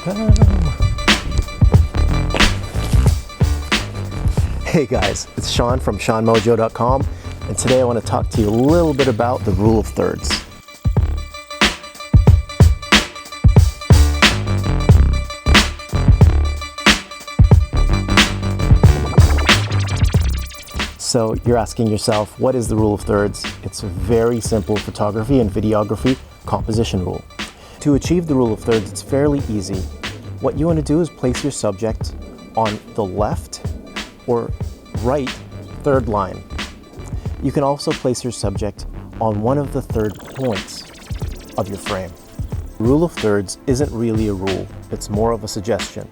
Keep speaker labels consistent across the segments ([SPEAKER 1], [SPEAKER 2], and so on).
[SPEAKER 1] welcome. Hey guys, it's Sean from SeanMojo.com, and today I want to talk to you a little bit about the rule of thirds. So you're asking yourself, what is the rule of thirds? It's a very simple photography and videography composition rule. To achieve the rule of thirds, it's fairly easy. What you want to do is place your subject on the left or right third line. You can also place your subject on one of the third points of your frame. Rule of thirds isn't really a rule, it's more of a suggestion.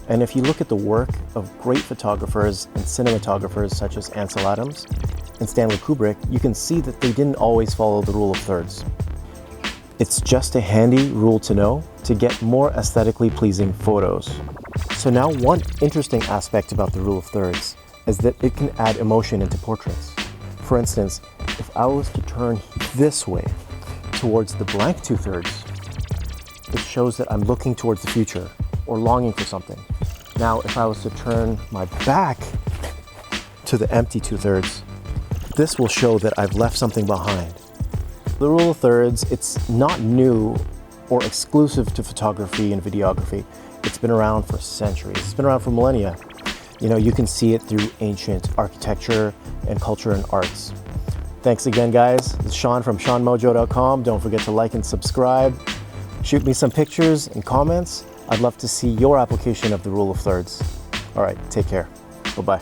[SPEAKER 1] And if you look at the work of great photographers and cinematographers such as Ansel Adams and Stanley Kubrick, you can see that they didn't always follow the rule of thirds. It's just a handy rule to know to get more aesthetically pleasing photos. So now one interesting aspect about the rule of thirds is that it can add emotion into portraits. For instance, if I was to turn this way towards the blank 2/3, it shows that I'm looking towards the future or longing for something. Now, if I was to turn my back to the empty 2/3, this will show that I've left something behind. The rule of thirds, it's not new or exclusive to photography and videography. It's been around for centuries. It's been around for millennia. You know, you can see it through ancient architecture and culture and arts. Thanks again, guys. It's Sean from SeanMojo.com. Don't forget to like and subscribe. Shoot me some pictures and comments. I'd love to see your application of the rule of thirds. All right, take care. Bye-bye.